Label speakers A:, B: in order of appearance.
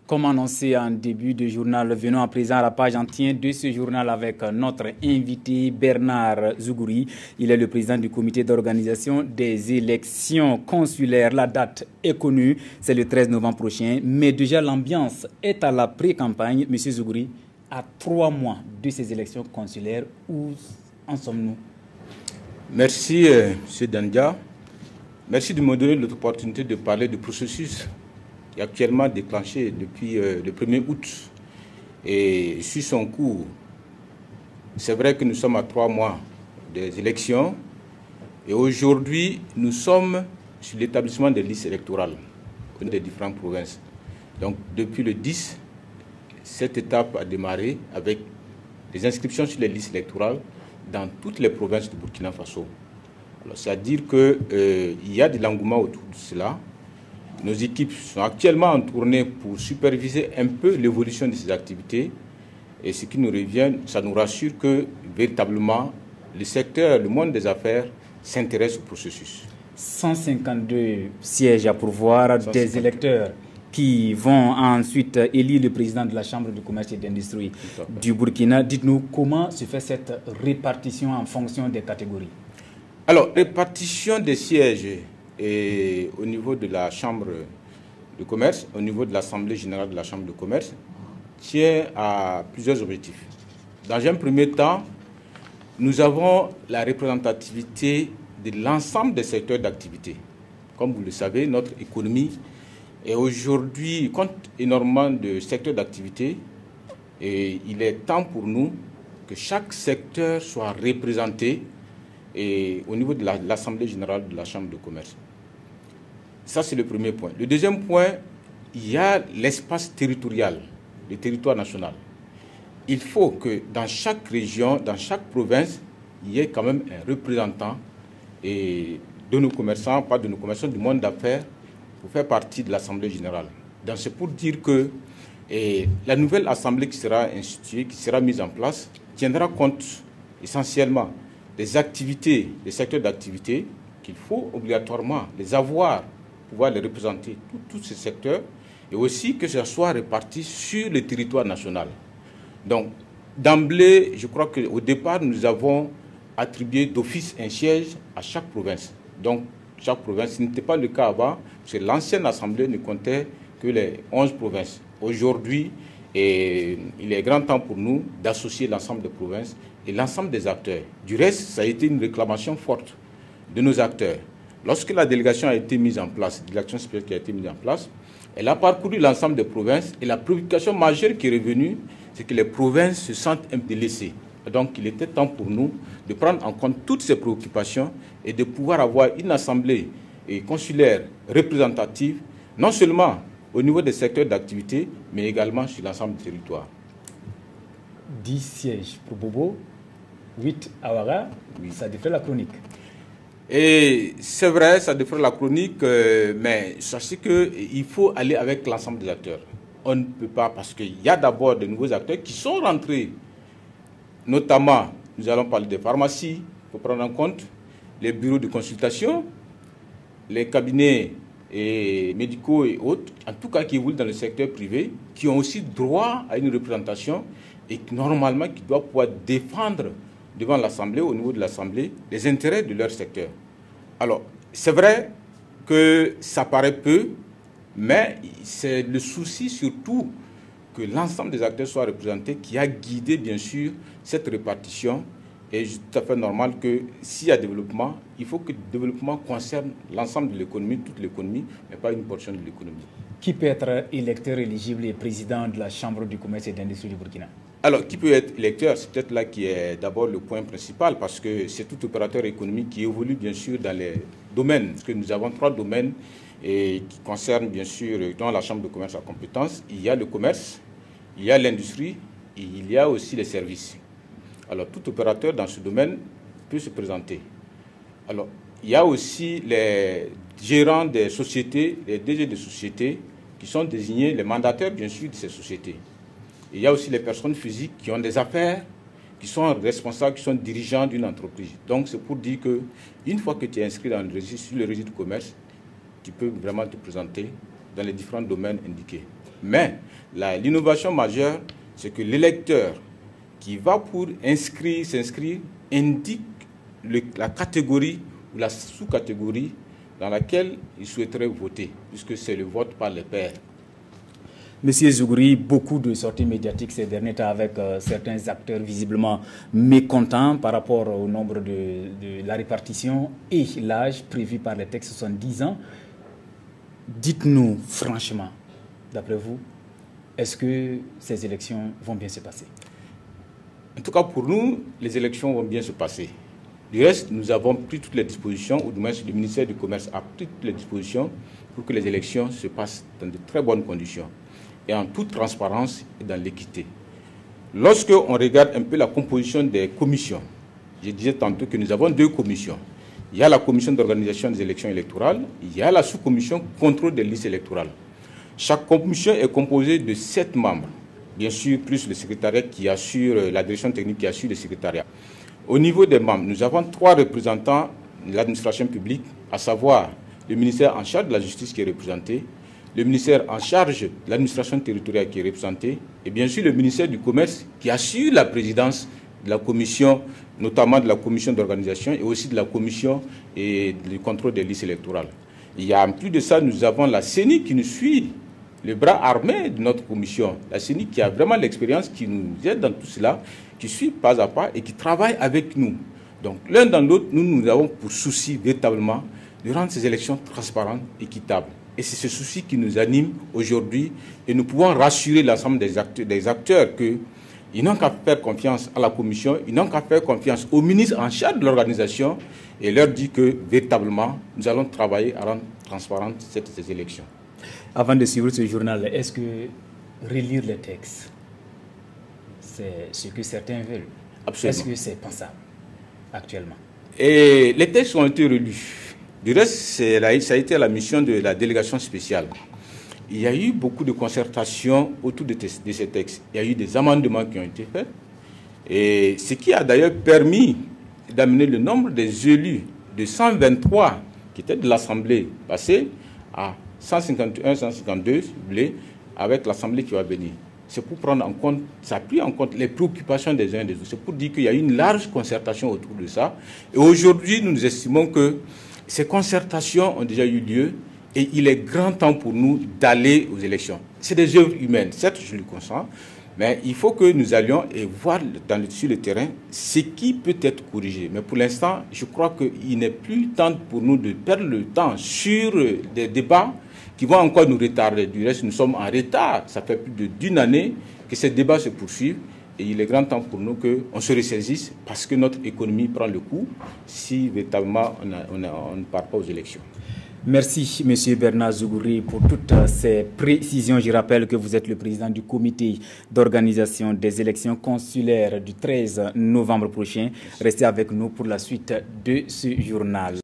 A: Comme annoncé en début de journal, venons à présent à la page entière de ce journal avec notre invité Bernard Zougouri. Il est le président du comité d'organisation des élections consulaires. La date est connue, c'est le 13 novembre prochain, mais déjà l'ambiance est à la pré-campagne. Monsieur Zougouri, à 3 mois de ces élections consulaires, où en sommes-nous?
B: Merci, M. Dandia. Merci de me donner l'opportunité de parler du processus qui est actuellement déclenché depuis le 1er août et suit son cours. C'est vrai que nous sommes à 3 mois des élections et aujourd'hui, nous sommes sur l'établissement des listes électorales des différentes provinces. Donc, depuis le 10, cette étape a démarré avec des inscriptions sur les listes électorales dans toutes les provinces du Burkina Faso. C'est-à-dire qu'il y a de l'engouement autour de cela. Nos équipes sont actuellement en tournée pour superviser un peu l'évolution de ces activités. Et ce qui nous revient, ça nous rassure que véritablement le secteur, le monde des affaires s'intéresse au processus.
A: 152 sièges à pourvoir, des électeurs qui vont ensuite élire le président de la Chambre de commerce et d'industrie du Burkina. Dites-nous comment se fait cette répartition en fonction des catégories?
B: Alors, répartition des sièges et au niveau de la Chambre de commerce, au niveau de l'Assemblée générale de la Chambre de commerce, tient à plusieurs objectifs. Dans un premier temps, nous avons la représentativité de l'ensemble des secteurs d'activité. Comme vous le savez, notre économie est aujourd'hui compte énormément de secteurs d'activité et il est temps pour nous que chaque secteur soit représenté et au niveau de l'Assemblée générale de la Chambre de commerce. Ça, c'est le premier point. Le deuxième point, il y a l'espace territorial, le territoire national. Il faut que dans chaque région, dans chaque province, il y ait quand même un représentant et de nos commerçants, pas de nos commerçants, du monde d'affaires, pour faire partie de l'Assemblée générale. Donc c'est pour dire que la nouvelle Assemblée qui sera instituée, qui sera mise en place, tiendra compte essentiellement des activités, des secteurs d'activité, qu'il faut obligatoirement les avoir, pouvoir les représenter, tous ces secteurs, et aussi que ce soit réparti sur le territoire national. Donc, d'emblée, je crois qu'au départ, nous avons attribué d'office un siège à chaque province. Donc, chaque province, ce n'était pas le cas avant, parce que l'ancienne Assemblée ne comptait que les 11 provinces. Aujourd'hui, il est grand temps pour nous d'associer l'ensemble des provinces et l'ensemble des acteurs. Du reste, ça a été une réclamation forte de nos acteurs. Lorsque la délégation a été mise en place, la délégation spéciale qui a été mise en place, elle a parcouru l'ensemble des provinces et la préoccupation majeure qui est revenue, c'est que les provinces se sentent un peu délaissées. Donc, il était temps pour nous de prendre en compte toutes ces préoccupations et de pouvoir avoir une assemblée consulaire représentative, non seulement au niveau des secteurs d'activité, mais également sur l'ensemble du territoire.
A: 10 sièges pour Bobo, 8 à Ouaga, oui. Ça défrait la chronique.
B: Et c'est vrai, ça défrait la chronique, mais sachez qu'il faut aller avec l'ensemble des acteurs. On ne peut pas, parce qu'il y a d'abord de nouveaux acteurs qui sont rentrés. Notamment, nous allons parler des pharmacies, il faut prendre en compte les bureaux de consultation, les cabinets médicaux et autres, en tout cas qui évoluent dans le secteur privé, qui ont aussi droit à une représentation et qui, normalement, qui doivent pouvoir défendre devant l'Assemblée, au niveau de l'Assemblée, les intérêts de leur secteur. Alors, c'est vrai que ça paraît peu, mais c'est le souci surtout que l'ensemble des acteurs soient représentés qui a guidé, bien sûr, cette répartition. Et c'est tout à fait normal que s'il y a développement, il faut que le développement concerne l'ensemble de l'économie, toute l'économie, mais pas une portion de l'économie.
A: Qui peut être électeur éligible et président de la Chambre du commerce et d'industrie du Burkina?
B: Alors, qui peut être électeur? C'est peut-être là qui est d'abord le point principal, parce que c'est tout opérateur économique qui évolue, bien sûr, dans les domaines. Parce que nous avons 3 domaines qui concernent, bien sûr, dans la Chambre de commerce à compétence. Il y a le commerce, il y a l'industrie, et il y a aussi les services. Alors, tout opérateur dans ce domaine peut se présenter. Alors, il y a aussi les gérants des sociétés, les DG des sociétés, qui sont désignés, les mandataires, bien sûr, de ces sociétés. Il y a aussi les personnes physiques qui ont des affaires, qui sont responsables, qui sont dirigeants d'une entreprise. Donc, c'est pour dire qu'une fois que tu es inscrit dans le registre, sur le registre du commerce, tu peux vraiment te présenter dans les différents domaines indiqués. Mais l'innovation majeure, c'est que l'électeur qui va pour s'inscrire indique la catégorie ou la sous-catégorie dans laquelle il souhaiterait voter, puisque c'est le vote par les pairs.
A: Monsieur Zougouri, beaucoup de sorties médiatiques ces derniers temps avec certains acteurs visiblement mécontents par rapport au nombre de la répartition et l'âge prévu par les textes 70 ans. Dites-nous franchement, d'après vous, est-ce que ces élections vont bien se passer?
B: En tout cas, pour nous, les élections vont bien se passer. Du reste, nous avons pris toutes les dispositions, ou du moins le ministère du Commerce a pris toutes les dispositions pour que les élections se passent dans de très bonnes conditions et en toute transparence et dans l'équité. Lorsqu'on regarde un peu la composition des commissions, je disais tantôt que nous avons 2 commissions. Il y a la commission d'organisation des élections électorales, il y a la sous-commission contrôle des listes électorales. Chaque commission est composée de 7 membres, bien sûr, plus le secrétariat qui assure, la direction technique qui assure le secrétariat. Au niveau des membres, nous avons 3 représentants de l'administration publique, à savoir le ministère en charge de la justice qui est représenté, le ministère en charge de l'administration territoriale qui est représenté, et bien sûr le ministère du Commerce qui assure la présidence de la commission, notamment de la commission d'organisation et aussi de la commission et du contrôle des listes électorales. Il y a en plus de ça, nous avons la CENI qui nous suit, le bras armé de notre commission. La CENI qui a vraiment l'expérience, qui nous aide dans tout cela, qui suit pas à pas et qui travaille avec nous. Donc l'un dans l'autre, nous avons pour souci véritablement de rendre ces élections transparentes, équitables. Et c'est ce souci qui nous anime aujourd'hui et nous pouvons rassurer l'ensemble des acteurs qu'ils n'ont qu'à faire confiance à la commission, ils n'ont qu'à faire confiance au ministre en charge de l'organisation et leur dire que véritablement nous allons travailler à rendre transparentes ces élections.
A: Avant de suivre ce journal, est-ce que relire les textes, c'est ce que certains veulent?
B: Absolument.
A: Est-ce que c'est pensable actuellement?
B: Et les textes ont été relus. Du reste, ça a été la mission de la délégation spéciale. Il y a eu beaucoup de concertations autour de ces textes. Il y a eu des amendements qui ont été faits. Et ce qui a d'ailleurs permis d'amener le nombre des élus de 123 qui étaient de l'Assemblée passée à 151, 152, si vous voulez, avec l'Assemblée qui va venir. C'est pour prendre en compte, ça a pris en compte les préoccupations des uns et des autres. C'est pour dire qu'il y a eu une large concertation autour de ça. Et aujourd'hui, nous estimons que ces concertations ont déjà eu lieu et il est grand temps pour nous d'aller aux élections. C'est des œuvres humaines, certes, je le consens, mais il faut que nous allions et voir sur le terrain ce qui peut être corrigé. Mais pour l'instant, je crois qu'il n'est plus temps pour nous de perdre le temps sur des débats qui vont encore nous retarder. Du reste, nous sommes en retard. Ça fait plus d'une année que ces débats se poursuivent. Et il est grand temps pour nous qu'on se ressaisisse parce que notre économie prend le coup si véritablement on ne part pas aux élections.
A: Merci, M. Bernard Zougouri, pour toutes ces précisions. Je rappelle que vous êtes le président du comité d'organisation des élections consulaires du 13 novembre prochain. Restez avec nous pour la suite de ce journal.